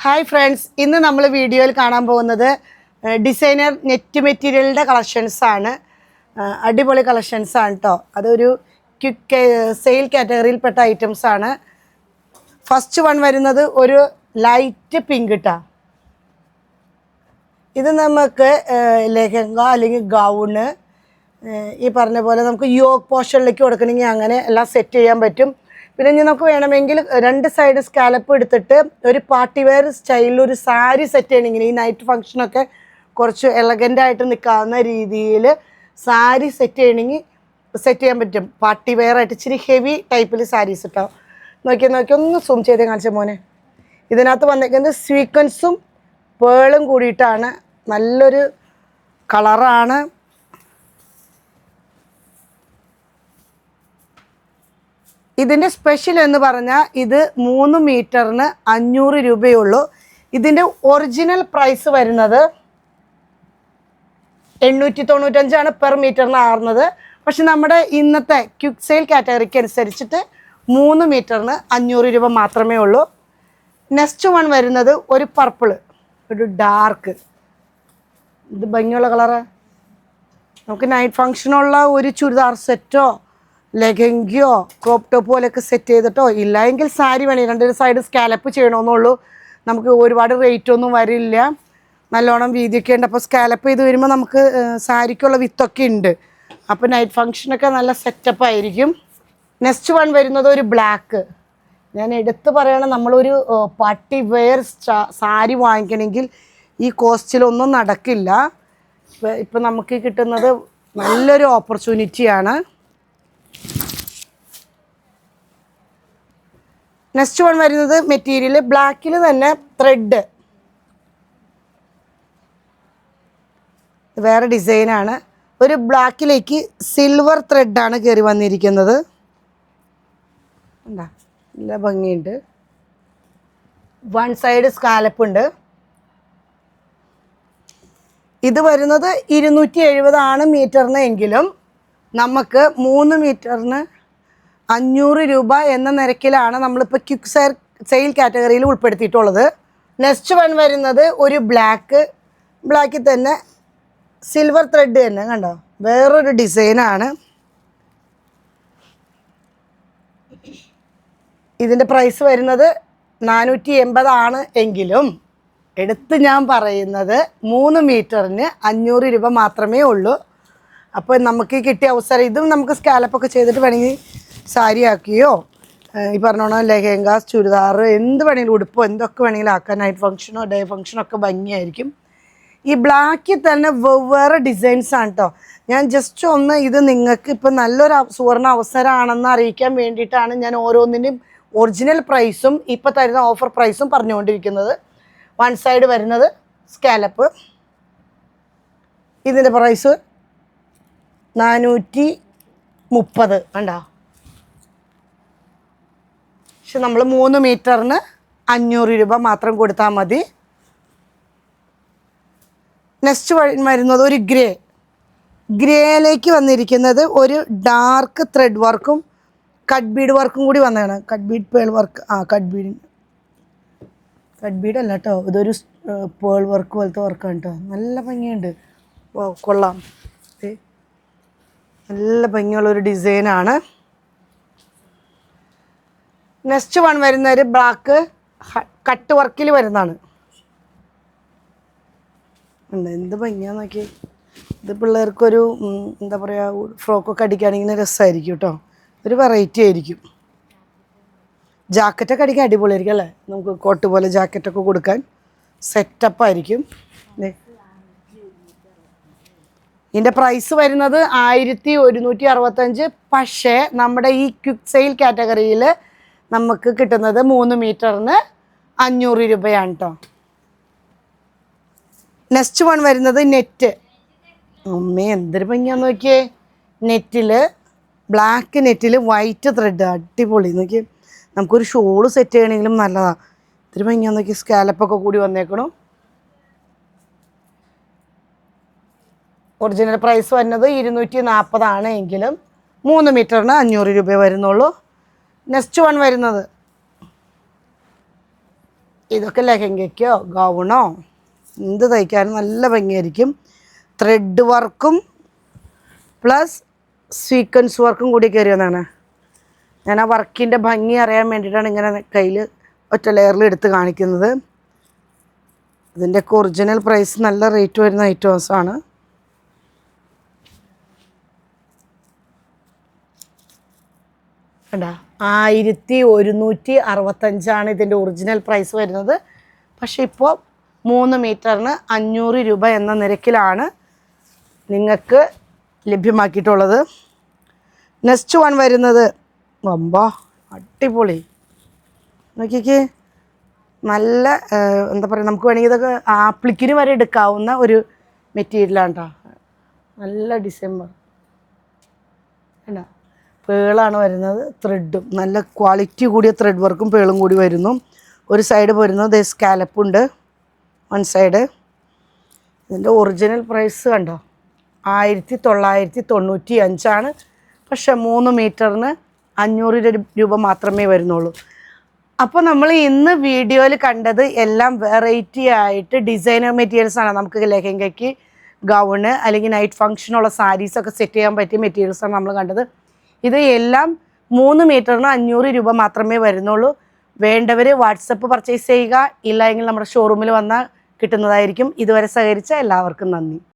Hi friends, ഇന്ന് നമ്മൾ വീഡിയോയിൽ കാണാൻ പോകുന്നത് ഡിസൈനർ നെറ്റ് മെറ്റീരിയലിൻ്റെ കളക്ഷൻസാണ്. അടിപൊളി കളക്ഷൻസാണ് കേട്ടോ. അതൊരു ക്വിക്ക് സെയിൽ കാറ്റഗറിയിൽപ്പെട്ട ഐറ്റംസാണ്. ഫസ്റ്റ് വൺ വരുന്നത് ഒരു ലൈറ്റ് പിങ്ക് കേട്ടോ. ഇത് നമുക്ക് ലെഹങ്ക അല്ലെങ്കിൽ ഗൗണ് ഈ പറഞ്ഞ പോലെ നമുക്ക് യോക്ക് പോർഷനിലേക്ക് കൊടുക്കണമെങ്കിൽ അങ്ങനെ എല്ലാം സെറ്റ് ചെയ്യാൻ പറ്റും. പിന്നെ ഇനി നമുക്ക് വേണമെങ്കിൽ രണ്ട് സൈഡ് സ്കാലപ്പ് എടുത്തിട്ട് ഒരു പാർട്ടി വെയർ സ്റ്റൈലിൽ ഒരു സാരി സെറ്റ് ചെയ്യണമെങ്കിൽ ഈ നൈറ്റ് ഫംഗ്ഷനൊക്കെ കുറച്ച് എലഗൻ്റായിട്ട് നിൽക്കാവുന്ന രീതിയിൽ സാരി സെറ്റ് ചെയ്യണമെങ്കിൽ സെറ്റ് ചെയ്യാൻ പറ്റും. പാർട്ടി വെയർ ആയിട്ട് ഇച്ചിരി ഹെവി ടൈപ്പിൽ സാരീസ് ഇട്ടോ. നോക്കി ഒന്ന് സൂം ചെയ്ത് കാണിച്ച മോനെ. ഇതിനകത്ത് വന്നിരിക്കുന്നത് സ്വീക്വൻസും പേളും കൂടിയിട്ടാണ്. നല്ലൊരു കളറാണ്. ഇതിൻ്റെ സ്പെഷ്യൽ എന്ന് പറഞ്ഞാൽ ഇത് 3 മീറ്ററിന് 500 രൂപയുള്ളൂ. ഇതിൻ്റെ ഒറിജിനൽ പ്രൈസ് വരുന്നത് 895 പെർ മീറ്ററിന് ആറുന്നത്. പക്ഷെ നമ്മുടെ ഇന്നത്തെ ക്വിക്ക് സെയിൽ കാറ്റഗറിക്ക് അനുസരിച്ചിട്ട് 3 മീറ്ററിന് 500 രൂപ മാത്രമേ ഉള്ളൂ. നെക്സ്റ്റ് വൺ വരുന്നത് ഒരു പർപ്പിള്, ഒരു ഡാർക്ക്. ഇത് ഭംഗിയുള്ള കളറ്. നമുക്ക് നൈറ്റ് ഫങ്ഷനുള്ള ഒരു ചുരിദാർ സെറ്റോ ലെഗങ്കിയോ ക്രോപ്പ് ടോപ്പ് പോലെയൊക്കെ സെറ്റ് ചെയ്തിട്ടോ, ഇല്ല എങ്കിൽ സാരി വേണേ രണ്ട് സൈഡ് സ്കാലപ്പ് ചെയ്യണമെന്നുള്ളൂ. നമുക്ക് ഒരുപാട് റേറ്റ് ഒന്നും വരില്ല. നല്ലോണം വീതിയൊക്കെ ഉണ്ട്. അപ്പോൾ സ്കാലപ്പ് ചെയ്ത് വരുമ്പോൾ നമുക്ക് സാരിക്കുള്ള വിത്തൊക്കെ ഉണ്ട്. അപ്പോൾ നൈറ്റ് ഫങ്ഷനൊക്കെ നല്ല സെറ്റപ്പ് ആയിരിക്കും. നെക്സ്റ്റ് വൺ വരുന്നത് ഒരു ബ്ലാക്ക്. ഞാൻ എടുത്ത് പറയണം, നമ്മളൊരു പാർട്ടി വെയർ സാരി വാങ്ങിക്കണമെങ്കിൽ ഈ കോസ്റ്റിലൊന്നും നടക്കില്ല. ഇപ്പം നമുക്ക് കിട്ടുന്നത് നല്ലൊരു ഓപ്പർച്യൂണിറ്റിയാണ്. നെക്സ്റ്റ് വൺ വരുന്നത് മെറ്റീരിയൽ ബ്ലാക്കിൽ തന്നെ ത്രെഡ്, വേറെ ഡിസൈനാണ്. ഒരു ബ്ലാക്കിലേക്ക് സിൽവർ ത്രെഡാണ് കയറി വന്നിരിക്കുന്നത്. എന്താ നല്ല ഭംഗിയുണ്ട്. വൺ സൈഡ് സ്കാലപ്പ് ഉണ്ട്. ഇത് വരുന്നത് 270 ആണ് മീറ്ററിന്. എങ്കിലും നമുക്ക് 3 മീറ്ററിന് 500 രൂപ എന്ന നിരക്കിലാണ് നമ്മളിപ്പോൾ ക്വിക്ക് സെയിൽ കാറ്റഗറിയിൽ ഉൾപ്പെടുത്തിയിട്ടുള്ളത്. നെക്സ്റ്റ് വൺ വരുന്നത് ഒരു ബ്ലാക്കിൽ തന്നെ സിൽവർ ത്രെഡ് തന്നെ കണ്ടോ, വേറൊരു ഡിസൈനാണ്. ഇതിൻ്റെ പ്രൈസ് വരുന്നത് 480 ആണ്. എങ്കിലും എടുത്ത് ഞാൻ പറയുന്നത് 3 മീറ്ററിന് 500 രൂപ മാത്രമേ ഉള്ളൂ. അപ്പോൾ നമുക്ക് കിട്ടിയ അവസരം, ഇതും നമുക്ക് സ്കാലപ്പൊക്കെ ചെയ്തിട്ട് വേണമെങ്കിൽ സാരി ആക്കിയോ ഈ പറഞ്ഞോണോ ലെഹങ്ക ചുരിദാർ എന്ത് വേണമെങ്കിലും ഉടുപ്പോ എന്തൊക്കെ വേണമെങ്കിലും ആക്കാം. നൈറ്റ് ഫംഗ്ഷനോ ഡേ ഫംഗ്ഷനോ ഒക്കെ ഭംഗിയായിരിക്കും. ഈ ബ്ലാക്കിൽ തന്നെ വെവ്വേറെ ഡിസൈൻസാണ് കേട്ടോ. ഞാൻ ജസ്റ്റ് ഒന്ന് ഇത് നിങ്ങൾക്ക് ഇപ്പം നല്ലൊരു സുവർണ്ണ അവസരമാണെന്ന് അറിയിക്കാൻ വേണ്ടിയിട്ടാണ് ഞാൻ ഓരോന്നിൻ്റെയും ഒറിജിനൽ പ്രൈസും ഇപ്പം തരുന്ന ഓഫർ പ്രൈസും പറഞ്ഞുകൊണ്ടിരിക്കുന്നത്. വൺ സൈഡ് വരുന്നത് സ്കാലപ്പ്. ഇതിൻ്റെ പ്രൈസ് 430 കണ്ടോ. പക്ഷെ നമ്മൾ 3 മീറ്ററിന് 500 രൂപ മാത്രം കൊടുത്താൽ മതി. നെക്സ്റ്റ് വരുന്നത് ഒരു ഗ്രേയിലേക്ക് വന്നിരിക്കുന്നത് ഒരു ഡാർക്ക് ത്രെഡ് വർക്കും കട്ട് ബീഡ് വർക്കും കൂടി വന്നതാണ്. Cut Bede pearl work, cut Bede അല്ല കേട്ടോ, ഇതൊരു പേൾ വർക്ക് പോലത്തെ വർക്കാണ് കേട്ടോ. നല്ല ഭംഗിയുണ്ട്. കൊള്ളാം. നല്ല ഭംഗിയുള്ളൊരു ഡിസൈനാണ്. നെക്സ്റ്റ് വൺ വരുന്ന ഒരു ബ്ലാക്ക് കട്ട് വർക്കിൽ വരുന്നതാണ്. എന്ത് ഭംഗിയാന്ന് നോക്കി. ഇത് പിള്ളേർക്കൊരു എന്താ പറയുക, ഫ്രോക്കൊക്കെ അടിക്കുകയാണെങ്കിൽ രസമായിരിക്കും കേട്ടോ. ഒരു വെറൈറ്റി ആയിരിക്കും. ജാക്കറ്റൊക്കെ അടിക്കാൻ അടിപൊളിയായിരിക്കും അല്ലേ. നമുക്ക് കോട്ട് പോലെ ജാക്കറ്റൊക്കെ കൊടുക്കാൻ സെറ്റപ്പായിരിക്കും. ഇതിൻ്റെ പ്രൈസ് വരുന്നത് 1165. പക്ഷേ നമ്മുടെ ഈ ക്വിക്ക് സെയിൽ കാറ്റഗറിയിൽ നമുക്ക് കിട്ടുന്നത് 3 മീറ്ററിന് 500 രൂപയാണ് കേട്ടോ. നെക്സ്റ്റ് വൺ വരുന്നത് നെറ്റ്. എന്തൊരു ഭംഗിയാന്ന് നോക്കിയേ. ബ്ലാക്ക് നെറ്റിൽ വൈറ്റ് ത്രെഡ്, അടിപൊളി. നോക്കി നമുക്കൊരു ഷോള് സെറ്റ് ചെയ്യണമെങ്കിലും നല്ലതാണ്. ഇത്തിരി ഭംഗിയാന്ന് നോക്കി. സ്കാലപ്പൊക്കെ കൂടി വന്നേക്കണം. ഒറിജിനൽ പ്രൈസ് വരുന്നത് 240 ആണ്. എങ്കിലും 3 മീറ്ററിന് 500 രൂപ വരുന്നുള്ളൂ. നെക്സ്റ്റ് വൺ വരുന്നത് ഇതൊക്കെ ലെഹങ്കയ്ക്കോ ഗൗണോ എന്ത് തയ്ക്കാനും നല്ല ഭംഗിയായിരിക്കും. ത്രെഡ് വർക്കും പ്ലസ് സ്വീക്വൻസ് വർക്കും കൂടി കയറി വന്നതാണ്. ഞാൻ ആ വർക്കിൻ്റെ ഭംഗി അറിയാൻ വേണ്ടിയിട്ടാണ് ഇങ്ങനെ കയ്യിൽ ഒറ്റ ലെയറിൽ എടുത്ത് കാണിക്കുന്നത്. ഇതിൻ്റെയൊക്കെ ഒറിജിനൽ പ്രൈസ് നല്ല റേറ്റ് വരുന്ന ഐറ്റംസാണ്. കണ്ടാ 1165 ഇതിൻ്റെ ഒറിജിനൽ പ്രൈസ് വരുന്നത്. പക്ഷെ ഇപ്പോൾ 3 മീറ്ററിന് 500 രൂപ എന്ന നിരക്കിലാണ് നിങ്ങൾക്ക് ലഭ്യമാക്കിയിട്ടുള്ളത്. നെക്സ്റ്റ് വൺ വരുന്നത് അടിപൊളി നോക്കിക്കേ, നല്ല എന്താ പറയുക, നമുക്ക് വേണമെങ്കിൽ ഇതൊക്കെ ആപ്ലിക്കിന് വരെ എടുക്കാവുന്ന ഒരു മെറ്റീരിയലാണ് കേട്ടോ. നല്ല ഡിസംബർ വേണ്ട പേളാണ് വരുന്നത്. ത്രെഡും നല്ല ക്വാളിറ്റി കൂടിയ ത്രെഡ് വർക്കും പേളും കൂടി വരുന്നു. ഒരു സൈഡ് വരുന്നത് സ്കാലപ്പുണ്ട്, വൺ സൈഡ്. ഇതിൻ്റെ ഒറിജിനൽ പ്രൈസ് കണ്ടോ 1995. പക്ഷെ 3 മീറ്ററിന് 500 രൂപ മാത്രമേ വരുന്നുള്ളൂ. അപ്പോൾ നമ്മൾ ഇന്ന് വീഡിയോയിൽ കണ്ടത് എല്ലാം വെറൈറ്റി ആയിട്ട് ഡിസൈനർ മെറ്റീരിയൽസാണ്. നമുക്ക് ലെഹങ്കയ്ക്ക്, ഗൗണ് അല്ലെങ്കിൽ നൈറ്റ് ഫംഗ്ഷനുള്ള സാരീസൊക്കെ സെറ്റ് ചെയ്യാൻ പറ്റിയ മെറ്റീരിയൽസാണ് നമ്മൾ കണ്ടത്. ഇത് എല്ലാം 3 മീറ്ററിന് 500 രൂപ മാത്രമേ വരുന്നുള്ളൂ. വേണ്ടവർ വാട്സപ്പ് പർച്ചേസ് ചെയ്യുക, ഇല്ല എങ്കിൽ നമ്മുടെ ഷോറൂമിൽ വന്നാൽ കിട്ടുന്നതായിരിക്കും. ഇതുവരെ സഹകരിച്ച എല്ലാവർക്കും നന്ദി.